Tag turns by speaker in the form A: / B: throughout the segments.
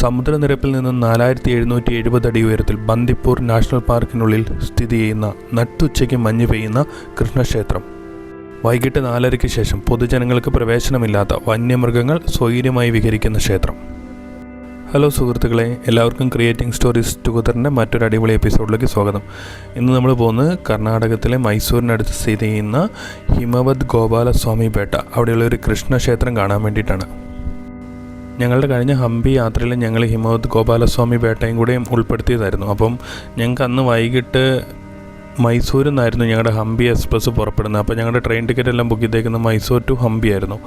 A: സമുദ്രനിരപ്പിൽ നിന്നും 4770 അടി ഉയരത്തിൽ ബന്ദിപ്പൂർ നാഷണൽ പാർക്കിനുള്ളിൽ സ്ഥിതി ചെയ്യുന്ന നട്ടുച്ചയ്ക്ക് മഞ്ഞ് പെയ്യുന്ന കൃഷ്ണക്ഷേത്രം. വൈകിട്ട് 4:30 ശേഷം പൊതുജനങ്ങൾക്ക് പ്രവേശനമില്ലാത്ത വന്യമൃഗങ്ങൾ സ്വൈര്യമായി വിഹരിക്കുന്ന ക്ഷേത്രം. ഹലോ സുഹൃത്തുക്കളെ, എല്ലാവർക്കും ക്രിയേറ്റിംഗ് സ്റ്റോറീസ് ടുഗദറിൻ്റെ മറ്റൊരു അടിപൊളി എപ്പിസോഡിലേക്ക് സ്വാഗതം. ഇന്ന് നമ്മൾ പോകുന്നത് കർണാടകത്തിലെ മൈസൂരിനടുത്ത് സ്ഥിതി ചെയ്യുന്ന ഹിമവത് ഗോപാലസ്വാമി പേട്ട, അവിടെയുള്ള ഒരു കൃഷ്ണക്ഷേത്രം കാണാൻ വേണ്ടിയിട്ടാണ്. ഞങ്ങളുടെ കഴിഞ്ഞ ഹംപി യാത്രയിൽ ഞങ്ങൾ ഹിമവത് ഗോപാലസ്വാമി പേട്ടയും കൂടെയും ഉൾപ്പെടുത്തിയതായിരുന്നു. അപ്പം ഞങ്ങൾക്ക് അന്ന് വൈകിട്ട് മൈസൂരിൽ നിന്നായിരുന്നു ഞങ്ങളുടെ ഹംപി എക്സ്പ്രസ് പുറപ്പെടുന്നത്. അപ്പോൾ ഞങ്ങളുടെ ട്രെയിൻ ടിക്കറ്റ് എല്ലാം ബുക്ക് ചെയ്തേക്കുന്നത് മൈസൂർ ടു ഹംപി ആയിരുന്നു.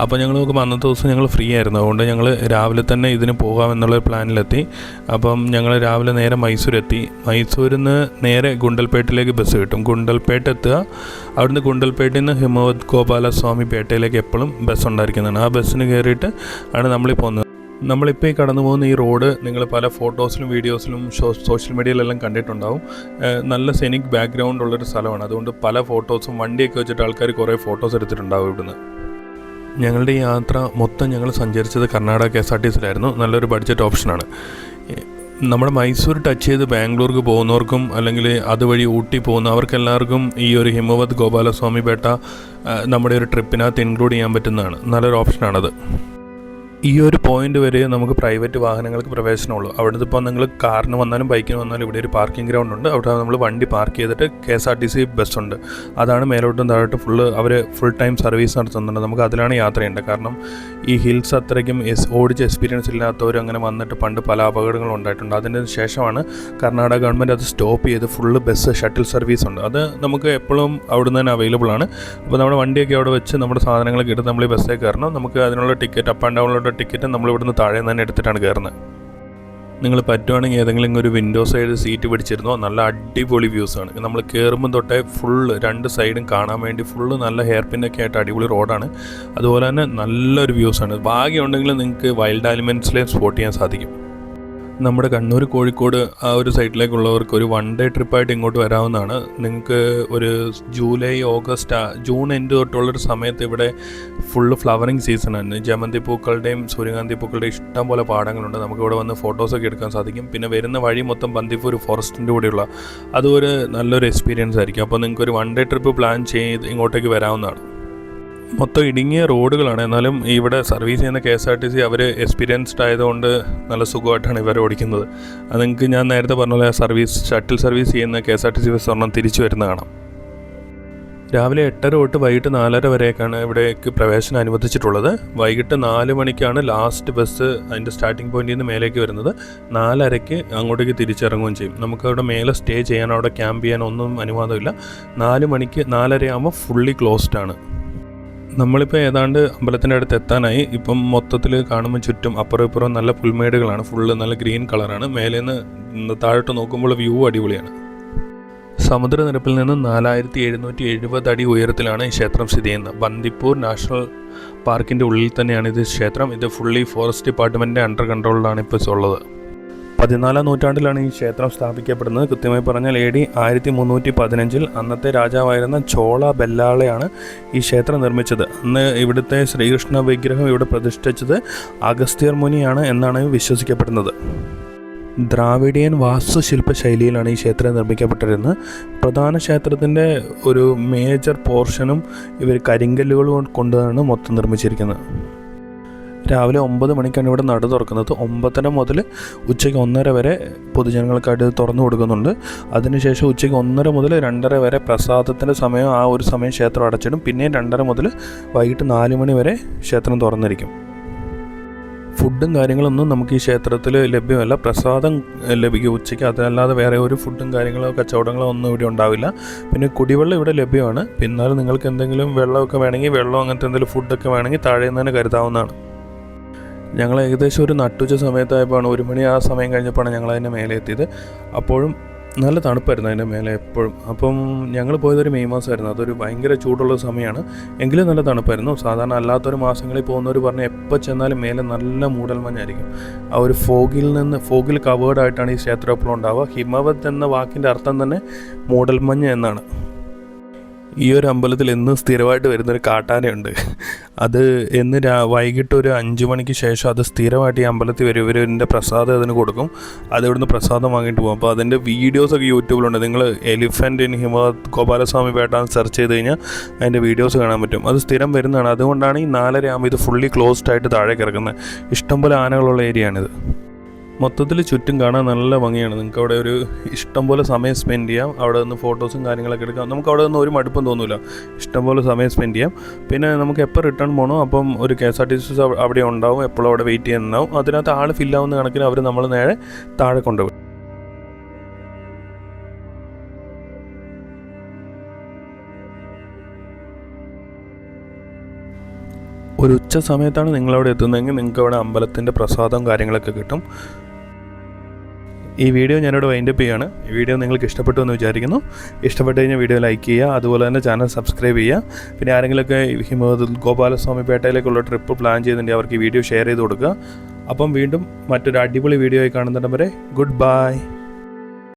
A: അപ്പോൾ ഞങ്ങൾ നോക്കുമ്പോൾ അന്നത്തെ ദിവസം ഞങ്ങൾ ഫ്രീ ആയിരുന്നു. അതുകൊണ്ട് ഞങ്ങൾ രാവിലെ തന്നെ ഇതിന് പോകാമെന്നുള്ള പ്ലാനിലെത്തി. അപ്പം ഞങ്ങൾ രാവിലെ നേരെ മൈസൂരെത്തി. മൈസൂരിൽ നിന്ന് നേരെ ഗുണ്ടൽപേട്ടിലേക്ക് ബസ് കിട്ടും. ഗുണ്ടൽപേട്ട് എത്തുക, അവിടുന്ന് ഗുണ്ടൽപേട്ടിൽ നിന്ന് ഹിമവത് ഗോപാലസ്വാമി പേട്ടയിലേക്ക് എപ്പോഴും ബസ് ഉണ്ടായിരിക്കുന്നതാണ്. ആ ബസ്സിന് കയറിയിട്ട് ആണ് നമ്മളീ പോകുന്നത്. നമ്മളിപ്പോൾ ഈ കടന്നു പോകുന്ന ഈ റോഡ് നിങ്ങൾ പല ഫോട്ടോസിലും വീഡിയോസിലും സോഷ്യൽ മീഡിയയിലെല്ലാം കണ്ടിട്ടുണ്ടാവും. നല്ല സെനിക് ബാക്ക്ഗ്രൗണ്ട് ഉള്ളൊരു സ്ഥലമാണ്. അതുകൊണ്ട് പല ഫോട്ടോസും വണ്ടിയൊക്കെ വെച്ചിട്ട് ആൾക്കാർ കുറേ ഫോട്ടോസ് എടുത്തിട്ടുണ്ടാവും ഇവിടുന്ന്. ഞങ്ങളുടെ ഈ യാത്ര മൊത്തം ഞങ്ങൾ സഞ്ചരിച്ചത് കർണാടക KSRTCയിലായിരുന്നു. നല്ലൊരു ബഡ്ജറ്റ് ഓപ്ഷനാണ്. നമ്മുടെ മൈസൂർ ടച്ച് ചെയ്ത് ബാംഗ്ലൂർക്ക് പോകുന്നവർക്കും അല്ലെങ്കിൽ അതുവഴി ഊട്ടി പോകുന്നവർക്കെല്ലാവർക്കും ഈ ഒരു ഹിമവത് ഗോപാലസ്വാമി പേട്ട നമ്മുടെ ഒരു ട്രിപ്പിനകത്ത് ഇൻക്ലൂഡ് ചെയ്യാൻ പറ്റുന്നതാണ്. നല്ലൊരു ഓപ്ഷനാണത്. ഈ ഒരു പോയിന്റ് വരെ നമുക്ക് പ്രൈവറ്റ് വാഹനങ്ങൾക്ക് പ്രവേശനമുള്ളൂ. അവിടുന്ന് ഇപ്പോൾ നിങ്ങൾ കാറിന് വന്നാലും ബൈക്കിന് വന്നാലും ഇവിടെ ഒരു പാർക്കിംഗ് ഗ്രൗണ്ട് ഉണ്ട്. അവിടെ നമ്മൾ വണ്ടി പാർക്ക് ചെയ്തിട്ട് KSRTC ബസ്സുണ്ട്. അതാണ് മേലോട്ടും താഴോട്ടും ഫുൾ ടൈം സർവീസ് നടത്തുന്നുണ്ട്. നമുക്ക് അതിലാണ് യാത്ര ചെയ്യേണ്ടത്. കാരണം ഈ ഹിൽസ് അത്രയ്ക്കും ഓടിച്ച് എക്സ്പീരിയൻസ് ഇല്ലാത്തവർ അങ്ങനെ വന്നിട്ട് പണ്ട് പല അപകടങ്ങളും ഉണ്ടായിട്ടുണ്ട്. അതിന് ശേഷമാണ് കർണാടക ഗവൺമെൻറ് അത് സ്റ്റോപ്പ് ചെയ്ത് ഫുള്ള് ബസ് ഷട്ടിൽ സർവീസ് ഉണ്ട്. അത് നമുക്ക് എപ്പോഴും അവിടുന്ന് തന്നെ അവൈലബിൾ ആണ്. അപ്പോൾ നമ്മുടെ വണ്ടിയൊക്കെ അവിടെ വെച്ച് നമ്മുടെ സാധനങ്ങളൊക്കെ എടുത്ത് നമ്മൾ ഈ ബസ്സിൽ കയറണം. നമുക്ക് അതിനുള്ള ടിക്കറ്റ് അപ്പ് ആൻഡ് ഡൗണിലുള്ള ടിക്കറ്റ് നമ്മൾ ഇവിടുന്ന് താഴെ തന്നെ എടുത്തിട്ടാണ് കയറുന്നത്. നിങ്ങൾ പറ്റുവാണെങ്കിൽ ഏതെങ്കിലും ഒരു വിൻഡോ സൈഡ് സീറ്റ് പിടിച്ചിരുന്നോ. നല്ല അടിപൊളി വ്യൂസാണ്. നമ്മൾ കയറുമ്പം തൊട്ടേ ഫുള്ള് രണ്ട് സൈഡും കാണാൻ വേണ്ടി ഫുള്ള് നല്ല ഹെയർ പിന്നൊക്കെ ആയിട്ട് അടിപൊളി റോഡാണ്. അതുപോലെ തന്നെ നല്ലൊരു വ്യൂസാണ്. ഭാഗ്യമുണ്ടെങ്കിൽ നിങ്ങൾക്ക് വൈൽഡ് ആനിമൽസിലെയും സ്പോട്ട് ചെയ്യാൻ സാധിക്കും. നമ്മുടെ കണ്ണൂർ കോഴിക്കോട് ആ ഒരു സൈഡിലേക്കുള്ളവർക്ക് ഒരു 1 ഡേ ട്രിപ്പായിട്ട് ഇങ്ങോട്ട് വരാവുന്നതാണ്. നിങ്ങൾക്ക് ഒരു ജൂലൈ ഓഗസ്റ്റ് ജൂൺ എൻഡ് തൊട്ടുള്ളൊരു സമയത്ത് ഇവിടെ ഫുള്ള് ഫ്ലവറിങ് സീസണാണ്. ജമന്തി പൂക്കളുടെയും സൂര്യകാന്തി പൂക്കളുടെയും ഇഷ്ടം പോലെ പാടങ്ങളുണ്ട്. നമുക്കിവിടെ വന്ന് ഫോട്ടോസൊക്കെ എടുക്കാൻ സാധിക്കും. പിന്നെ വരുന്ന വഴി മൊത്തം ബന്ദിപ്പൂർ ഫോറസ്റ്റിൻ്റെ കൂടെയുള്ള അതും ഒരു നല്ലൊരു എക്സ്പീരിയൻസ് ആയിരിക്കും. അപ്പോൾ നിങ്ങൾക്കൊരു 1 ഡേ ട്രിപ്പ് പ്ലാൻ ചെയ്ത് ഇങ്ങോട്ടേക്ക് വരാവുന്നതാണ്. മൊത്തം ഇടുങ്ങിയ റോഡുകളാണ്. എന്നാലും ഇവിടെ സർവീസ് ചെയ്യുന്ന KSRTC അവർ എക്സ്പീരിയൻസ്ഡ് ആയതുകൊണ്ട് നല്ല സുഖമായിട്ടാണ് ഇവർ ഓടിക്കുന്നത്. അത് നിങ്ങൾക്ക് ഞാൻ നേരത്തെ പറഞ്ഞ പോലെ ഷട്ടിൽ സർവീസ് ചെയ്യുന്ന KSRTC ബസ് ഒരെണ്ണം തിരിച്ചു വരുന്ന കാണാം. രാവിലെ 8:30 തൊട്ട് വൈകിട്ട് 4:30 വരെയൊക്കെയാണ് ഇവിടേക്ക് പ്രവേശനം അനുവദിച്ചിട്ടുള്ളത്. വൈകിട്ട് 4 മണിക്കാണ് ലാസ്റ്റ് ബസ് അതിൻ്റെ സ്റ്റാർട്ടിംഗ് പോയിന്റിൽ നിന്ന് മേലേക്ക് വരുന്നത്. 4:30 അങ്ങോട്ടേക്ക് തിരിച്ചിറങ്ങുകയും ചെയ്യും. നമുക്ക് അവിടെ മേലെ സ്റ്റേ ചെയ്യാൻ, അവിടെ ക്യാമ്പ് ചെയ്യാൻ ഒന്നും അനുവാദമില്ല. 4:30 ആകുമ്പോൾ ഫുള്ളി ക്ലോസ്ഡ് ആണ്. നമ്മളിപ്പോൾ ഏതാണ്ട് അമ്പലത്തിൻ്റെ അടുത്ത് എത്താനായി. ഇപ്പം മൊത്തത്തിൽ കാണുമ്പോൾ ചുറ്റും അപ്പുറം ഇപ്പുറം നല്ല പുൽമേടുകളാണ്. ഫുള്ള് നല്ല ഗ്രീൻ കളറാണ്. മേലെ നിന്ന് താഴോട്ട് നോക്കുമ്പോൾ വ്യൂ അടിപൊളിയാണ്. സമുദ്രനിരപ്പിൽ നിന്ന് 4770 അടി ഉയരത്തിലാണ് ഈ ക്ഷേത്രം സ്ഥിതി ചെയ്യുന്നത്. ബന്ദിപ്പൂർ നാഷണൽ പാർക്കിൻ്റെ ഉള്ളിൽ തന്നെയാണ് ഇത് ക്ഷേത്രം. ഇത് ഫുള്ളി ഫോറസ്റ്റ് ഡിപ്പാർട്ട്മെൻറ്റിൻ്റെ അണ്ടർ കൺട്രോളിലാണ് ഇപ്പോൾ ഉള്ളത്. 14-ാം നൂറ്റാണ്ടിലാണ് ഈ ക്ഷേത്രം സ്ഥാപിക്കപ്പെടുന്നത്. കൃത്യമായി പറഞ്ഞാൽ AD 1315 അന്നത്തെ രാജാവായിരുന്ന ചോള ബെല്ലാളയാണ് ഈ ക്ഷേത്രം നിർമ്മിച്ചത്. അന്ന് ഇവിടുത്തെ ശ്രീകൃഷ്ണ വിഗ്രഹം ഇവിടെ പ്രതിഷ്ഠിച്ചത് അഗസ്ത്യർ മുനിയാണ് എന്നാണ് വിശ്വസിക്കപ്പെടുന്നത്. ദ്രാവിഡിയൻ വാസ്തുശില്പ ശൈലിയിലാണ് ഈ ക്ഷേത്രം നിർമ്മിക്കപ്പെട്ടിരുന്നത്. പ്രധാന ക്ഷേത്രത്തിൻ്റെ ഒരു മേജർ പോർഷനും ഇവർ കരിങ്കല്ലുകൾ കൊണ്ടാണ് മൊത്തം നിർമ്മിച്ചിരിക്കുന്നത്. രാവിലെ 9 മണിക്കാണ് ഇവിടെ നട തുറക്കുന്നത്. 9:30 മുതൽ ഉച്ചയ്ക്ക് 1:30 വരെ പൊതുജനങ്ങൾക്കായിട്ട് തുറന്നു കൊടുക്കുന്നുണ്ട്. അതിനുശേഷം ഉച്ചയ്ക്ക് 1:30 മുതൽ 2:30 വരെ പ്രസാദത്തിൻ്റെ സമയം, ആ ഒരു സമയം ക്ഷേത്രം അടച്ചിടും. പിന്നെയും 2:30 മുതൽ വൈകിട്ട് 4 മണി വരെ ക്ഷേത്രം തുറന്നിരിക്കും. ഫുഡും കാര്യങ്ങളൊന്നും നമുക്ക് ഈ ക്ഷേത്രത്തിൽ ലഭ്യമല്ല. പ്രസാദം ലഭിക്കും ഉച്ചയ്ക്ക്. അതല്ലാതെ വേറെ ഒരു ഫുഡും കാര്യങ്ങളോ കച്ചവടങ്ങളോ ഒന്നും ഇവിടെ ഉണ്ടാവില്ല. പിന്നെ കുടിവെള്ളം ഇവിടെ ലഭ്യമാണ്. പിന്നാലും നിങ്ങൾക്ക് എന്തെങ്കിലും വെള്ളമൊക്കെ വേണമെങ്കിൽ, വെള്ളം അങ്ങനത്തെ എന്തെങ്കിലും ഫുഡൊക്കെ വേണമെങ്കിൽ താഴെ നിന്ന് തന്നെ കരുതാവുന്നതാണ്. ഞങ്ങൾ ഏകദേശം ഒരു നട്ടുച്ച സമയത്തായപ്പോഴാണ്, 1 മണി ആ സമയം കഴിഞ്ഞപ്പോഴാണ് ഞങ്ങൾ അതിൻ്റെ മേലെ എത്തിയത്. അപ്പോഴും നല്ല തണുപ്പായിരുന്നു അതിൻ്റെ മേലെ എപ്പോഴും. അപ്പം ഞങ്ങൾ പോയതൊരു മെയ് മാസമായിരുന്നു. അതൊരു ഭയങ്കര ചൂടുള്ള സമയമാണ്. എങ്കിലും നല്ല തണുപ്പായിരുന്നു. സാധാരണ അല്ലാത്തൊരു മാസങ്ങളിൽ പോകുന്നവർ പറഞ്ഞാൽ എപ്പോൾ ചെന്നാലും മേലെ നല്ല മൂടൽമഞ്ഞായിരിക്കും. ആ ഒരു ഫോഗിൽ കവേർഡായിട്ടാണ് ഈ ക്ഷേത്രം എപ്പോഴും ഉണ്ടാവുക. ഹിമവത് എന്ന വാക്കിൻ്റെ അർത്ഥം തന്നെ മൂടൽമഞ്ഞ് എന്നാണ്. ഈ ഒരു അമ്പലത്തിൽ എന്നും സ്ഥിരമായിട്ട് വരുന്നൊരു കാട്ടാനയുണ്ട്. അത് എന്ന് വൈകിട്ട് ഒരു 5 മണിക്ക് ശേഷം അത് സ്ഥിരമായിട്ട് ഈ അമ്പലത്തിൽ വരും. ഇവരിൻ്റെ പ്രസാദം അതിന് കൊടുക്കും. അത് ഇവിടുന്ന് പ്രസാദം വാങ്ങിയിട്ട് പോകും. അപ്പോൾ അതിൻ്റെ വീഡിയോസൊക്കെ യൂട്യൂബിലുണ്ട്. നിങ്ങൾ elephant in Gopalaswamy Betta search ചെയ്ത് കഴിഞ്ഞാൽ അതിൻ്റെ വീഡിയോസ് കാണാൻ പറ്റും. അത് സ്ഥിരം വരുന്നതാണ്. അതുകൊണ്ടാണ് ഈ 4:30 ആകുമ്പോൾ ഇത് ഫുള്ളി ക്ലോസ്ഡ് ആയിട്ട് താഴെ കിടക്കുന്നത്. ഇഷ്ടംപോലെ ആനകളുള്ള ഏരിയയാണിത്. മൊത്തത്തിൽ ചുറ്റും കാണാൻ നല്ല ഭംഗിയാണ്. നിങ്ങൾക്ക് അവിടെ ഒരു ഇഷ്ടംപോലെ സമയം സ്പെൻഡ് ചെയ്യാം. അവിടെ നിന്ന് ഫോട്ടോസും കാര്യങ്ങളൊക്കെ എടുക്കാം. നമുക്ക് അവിടെ നിന്ന് ഒരു മടുപ്പും തോന്നില്ല. ഇഷ്ടംപോലെ സമയം സ്പെൻഡ് ചെയ്യാം. പിന്നെ നമുക്ക് എപ്പോൾ റിട്ടേൺ പോകണോ അപ്പം ഒരു KSRTC അവിടെ ഉണ്ടാവും. എപ്പോഴും അവിടെ വെയിറ്റ് ചെയ്യുന്നുണ്ടാവും. അതിനകത്ത് ആൾ ഫില്ലാവുന്ന കണക്കിന് അവർ നമ്മൾ നേരെ താഴെ കൊണ്ടുപോകും. ഒരു ഉച്ച സമയത്താണ് നിങ്ങളവിടെ എത്തുന്നതെങ്കിൽ നിങ്ങൾക്ക് അവിടെ അമ്പലത്തിൻ്റെ പ്രസാദം കാര്യങ്ങളൊക്കെ കിട്ടും. ഈ വീഡിയോ ഞാനിവിടെ വൈൻഡപ്പ് ചെയ്യുകയാണ്. ഈ വീഡിയോ നിങ്ങൾക്ക് ഇഷ്ടപ്പെട്ടു എന്ന് വിചാരിക്കുന്നു. ഇഷ്ടപ്പെട്ട് കഴിഞ്ഞാൽ വീഡിയോ ലൈക്ക് ചെയ്യുക. അതുപോലെ തന്നെ ചാനൽ സബ്സ്ക്രൈബ് ചെയ്യുക. പിന്നെ ആരെങ്കിലുമൊക്കെ ഗോപാലസ്വാമി പേട്ടയിലേക്കുള്ള ട്രിപ്പ് പ്ലാൻ ചെയ്തിട്ടുണ്ടെങ്കിൽ അവർക്ക് ഈ വീഡിയോ ഷെയർ ചെയ്ത് കൊടുക്കുക. അപ്പം വീണ്ടും മറ്റൊരു അടിപൊളി വീഡിയോ ആയി കാണുന്നിടം വരെ ഗുഡ് ബൈ.